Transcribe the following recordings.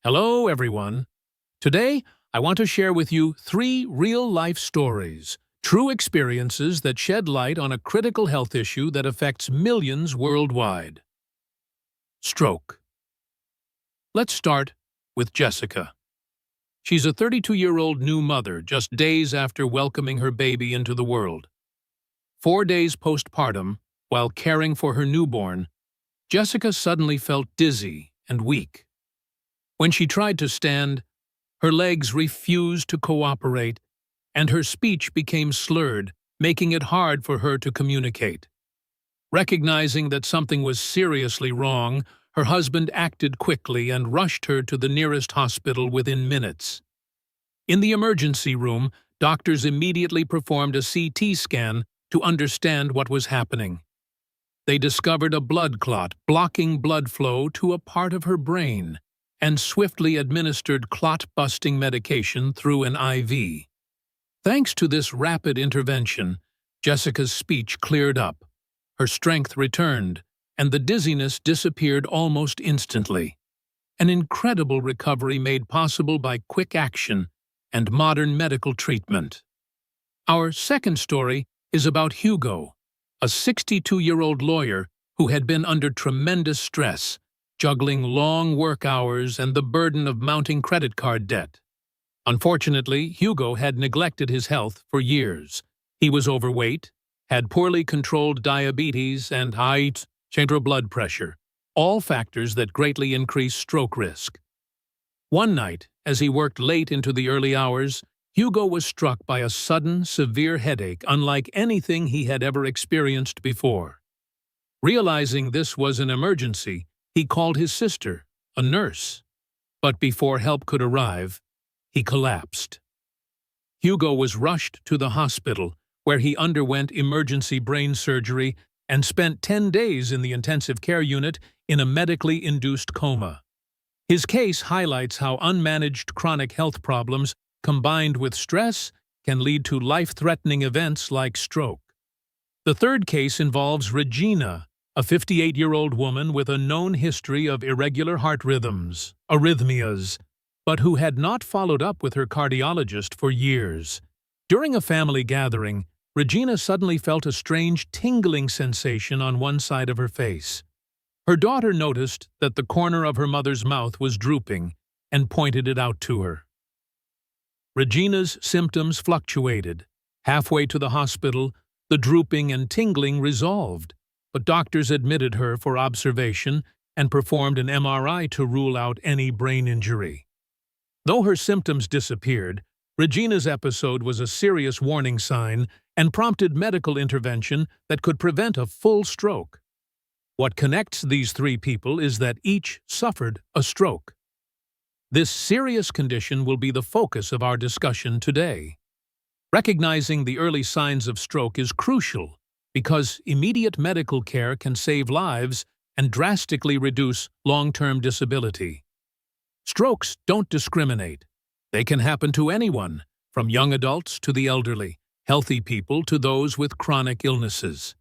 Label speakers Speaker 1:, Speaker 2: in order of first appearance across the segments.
Speaker 1: Hello, everyone. Today, I want to share with you 3 real-life stories, true experiences that shed light on a critical health issue that affects millions worldwide. Stroke. Let's start with Jessica. She's a 32-year-old new mother just days after welcoming her baby into the world. 4 days postpartum, while caring for her newborn, Jessica suddenly felt dizzy and weak. When she tried to stand, her legs refused to cooperate, and her speech became slurred, making it hard for her to communicate. Recognizing that something was seriously wrong, her husband acted quickly and rushed her to the nearest hospital within minutes. In the emergency room, doctors immediately performed a CT scan to understand what was happening. They discovered a blood clot blocking blood flow to a part of her brain, and swiftly administered clot-busting medication through an IV. Thanks to this rapid intervention, Jessica's speech cleared up, her strength returned, and the dizziness disappeared almost instantly. An incredible recovery made possible by quick action and modern medical treatment. Our second story is about Hugo, a 62-year-old lawyer who had been under tremendous stress, juggling long work hours and the burden of mounting credit card debt. Unfortunately, Hugo had neglected his health for years. He was overweight, had poorly controlled diabetes and high central blood pressure, all factors that greatly increase stroke risk. One night, as he worked late into the early hours, Hugo was struck by a sudden, severe headache unlike anything he had ever experienced before. Realizing this was an emergency, he called his sister, a nurse. But before help could arrive, he collapsed. Hugo was rushed to the hospital, where he underwent emergency brain surgery and spent 10 days in the intensive care unit in a medically induced coma. His case highlights how unmanaged chronic health problems combined with stress can lead to life-threatening events like stroke. The third case involves Regina, a 58-year-old woman with a known history of irregular heart rhythms, arrhythmias, but who had not followed up with her cardiologist for years. During a family gathering, Regina suddenly felt a strange tingling sensation on one side of her face. Her daughter noticed that the corner of her mother's mouth was drooping and pointed it out to her. Regina's symptoms fluctuated. Halfway to the hospital, the drooping and tingling resolved, but doctors admitted her for observation and performed an MRI to rule out any brain injury. Though her symptoms disappeared, Regina's episode was a serious warning sign and prompted medical intervention that could prevent a full stroke. What connects these 3 people is that each suffered a stroke. This serious condition will be the focus of our discussion today. Recognizing the early signs of stroke is crucial because immediate medical care can save lives and drastically reduce long-term disability. Strokes don't discriminate. They can happen to anyone, from young adults to the elderly, healthy people to those with chronic illnesses.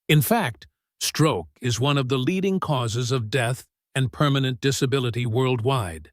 Speaker 1: In fact, stroke is one of the leading causes of death and permanent disability worldwide.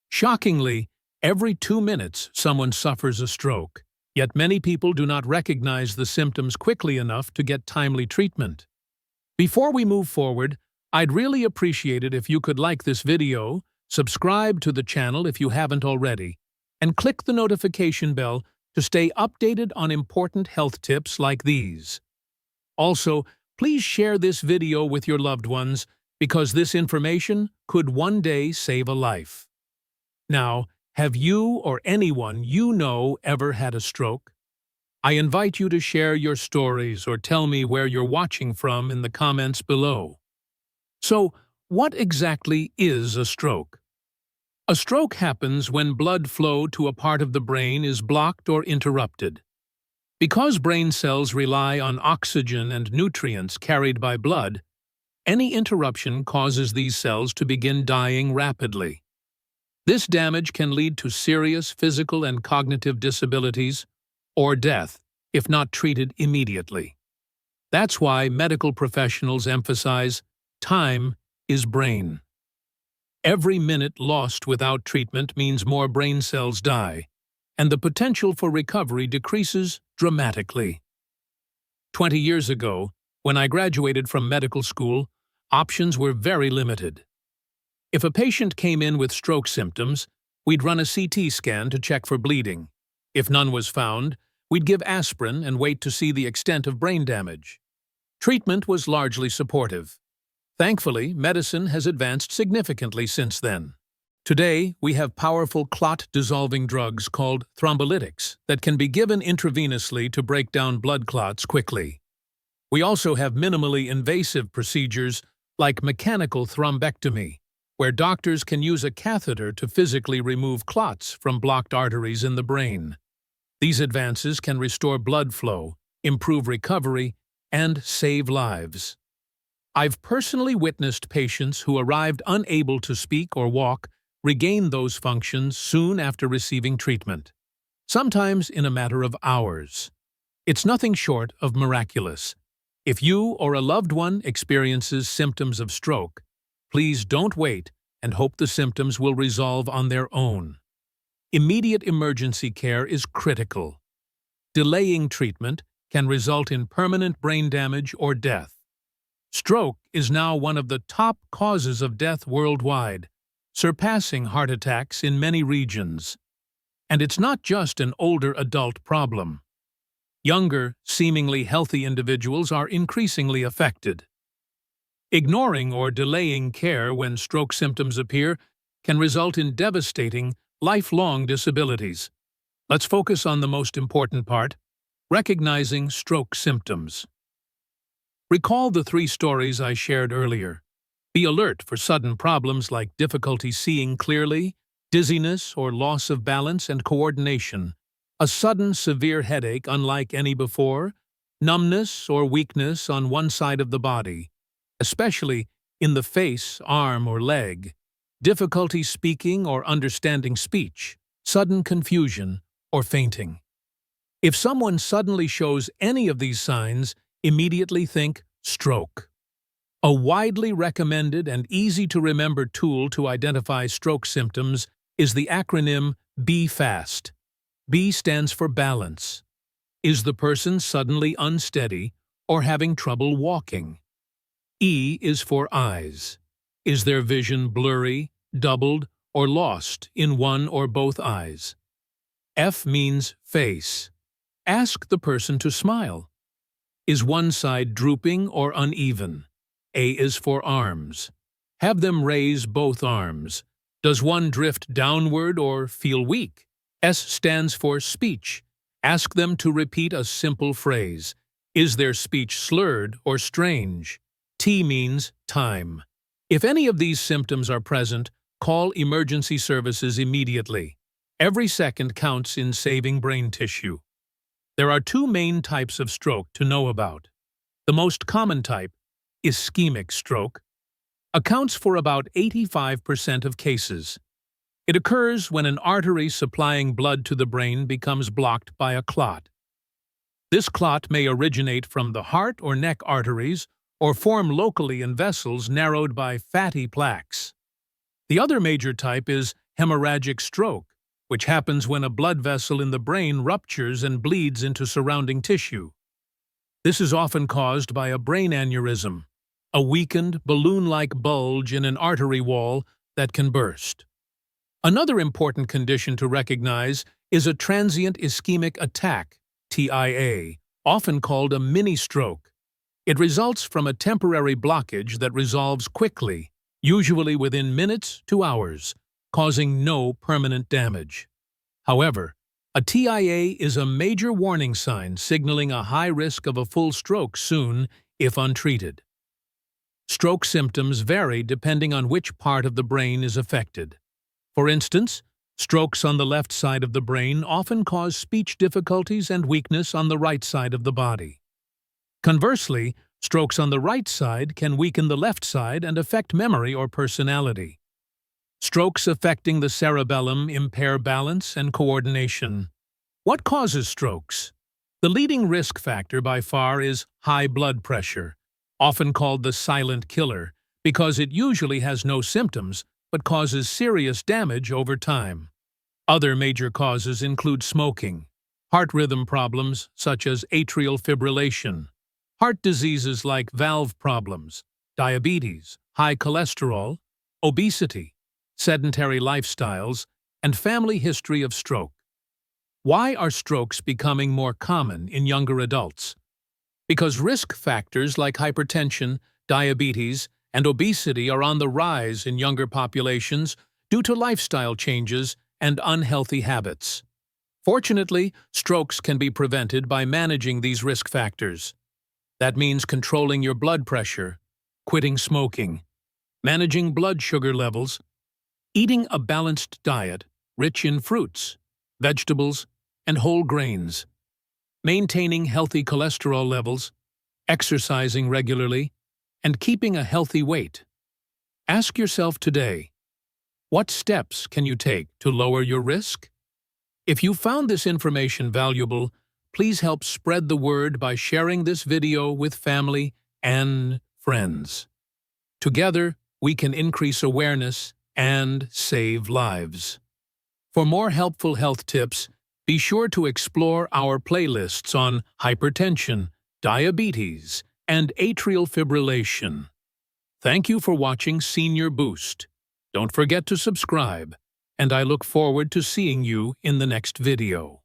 Speaker 1: Shockingly, every 2 minutes someone suffers a stroke, yet many people do not recognize the symptoms quickly enough to get timely treatment. Before we move forward, I'd really appreciate it if you could like this video, subscribe to the channel if you haven't already, and click the notification bell to stay updated on important health tips like these. Also, please share this video with your loved ones because this information could one day save a life. Now, have you or anyone you know ever had a stroke? I invite you to share your stories or tell me where you're watching from in the comments below. So, what exactly is a stroke? A stroke happens when blood flow to a part of the brain is blocked or interrupted. Because brain cells rely on oxygen and nutrients carried by blood, any interruption causes these cells to begin dying rapidly. This damage can lead to serious physical and cognitive disabilities or death if not treated immediately. That's why medical professionals emphasize time is brain. Every minute lost without treatment means more brain cells die, and the potential for recovery decreases dramatically. 20 years ago, when I graduated from medical school, options were very limited. If a patient came in with stroke symptoms, we'd run a CT scan to check for bleeding. If none was found, we'd give aspirin and wait to see the extent of brain damage. Treatment was largely supportive. Thankfully, medicine has advanced significantly since then. Today, we have powerful clot-dissolving drugs called thrombolytics that can be given intravenously to break down blood clots quickly. We also have minimally invasive procedures like mechanical thrombectomy, where doctors can use a catheter to physically remove clots from blocked arteries in the brain. These advances can restore blood flow, improve recovery, and save lives. I've personally witnessed patients who arrived unable to speak or walk regain those functions soon after receiving treatment, sometimes in a matter of hours. It's nothing short of miraculous. If you or a loved one experiences symptoms of stroke, please don't wait and hope the symptoms will resolve on their own. Immediate emergency care is critical. Delaying treatment can result in permanent brain damage or death. Stroke is now one of the top causes of death worldwide, surpassing heart attacks in many regions. And it's not just an older adult problem. Younger, seemingly healthy individuals are increasingly affected. Ignoring or delaying care when stroke symptoms appear can result in devastating, lifelong disabilities. Let's focus on the most important part: recognizing stroke symptoms. Recall the 3 stories I shared earlier. Be alert for sudden problems like difficulty seeing clearly, dizziness or loss of balance and coordination, a sudden severe headache unlike any before, numbness or weakness on one side of the body, especially in the face, arm, or leg, difficulty speaking or understanding speech, sudden confusion, or fainting. If someone suddenly shows any of these signs, immediately think stroke. A widely recommended and easy-to-remember tool to identify stroke symptoms is the acronym B-FAST. B stands for balance. Is the person suddenly unsteady or having trouble walking? E is for eyes. Is their vision blurry, doubled, or lost in one or both eyes? F means face. Ask the person to smile. Is one side drooping or uneven? A is for arms. Have them raise both arms. Does one drift downward or feel weak? S stands for speech. Ask them to repeat a simple phrase. Is their speech slurred or strange? T means time. If any of these symptoms are present, call emergency services immediately. Every second counts in saving brain tissue. There are 2 main types of stroke to know about. The most common type, ischemic stroke, accounts for about 85% of cases. It occurs when an artery supplying blood to the brain becomes blocked by a clot. This clot may originate from the heart or neck arteries or form locally in vessels narrowed by fatty plaques. The other major type is hemorrhagic stroke, which happens when a blood vessel in the brain ruptures and bleeds into surrounding tissue. This is often caused by a brain aneurysm, a weakened, balloon-like bulge in an artery wall that can burst. Another important condition to recognize is a transient ischemic attack, TIA, often called a mini-stroke. It results from a temporary blockage that resolves quickly, usually within minutes to hours, causing no permanent damage. However, a TIA is a major warning sign signaling a high risk of a full stroke soon if untreated. Stroke symptoms vary depending on which part of the brain is affected. For instance, strokes on the left side of the brain often cause speech difficulties and weakness on the right side of the body. Conversely, strokes on the right side can weaken the left side and affect memory or personality. Strokes affecting the cerebellum impair balance and coordination. What causes strokes? The leading risk factor by far is high blood pressure, often called the silent killer, because it usually has no symptoms but causes serious damage over time. Other major causes include smoking, heart rhythm problems such as atrial fibrillation, heart diseases like valve problems, diabetes, high cholesterol, obesity, sedentary lifestyles, and family history of stroke. Why are strokes becoming more common in younger adults? Because risk factors like hypertension, diabetes, and obesity are on the rise in younger populations due to lifestyle changes and unhealthy habits. Fortunately, strokes can be prevented by managing these risk factors. That means controlling your blood pressure, quitting smoking, managing blood sugar levels, eating a balanced diet rich in fruits, vegetables, and whole grains, maintaining healthy cholesterol levels, exercising regularly, and keeping a healthy weight. Ask yourself today, what steps can you take to lower your risk? If you found this information valuable, please help spread the word by sharing this video with family and friends. Together, we can increase awareness and save lives. For more helpful health tips, be sure to explore our playlists on hypertension, diabetes, and atrial fibrillation. Thank you for watching Senior Boost. Don't forget to subscribe, and I look forward to seeing you in the next video.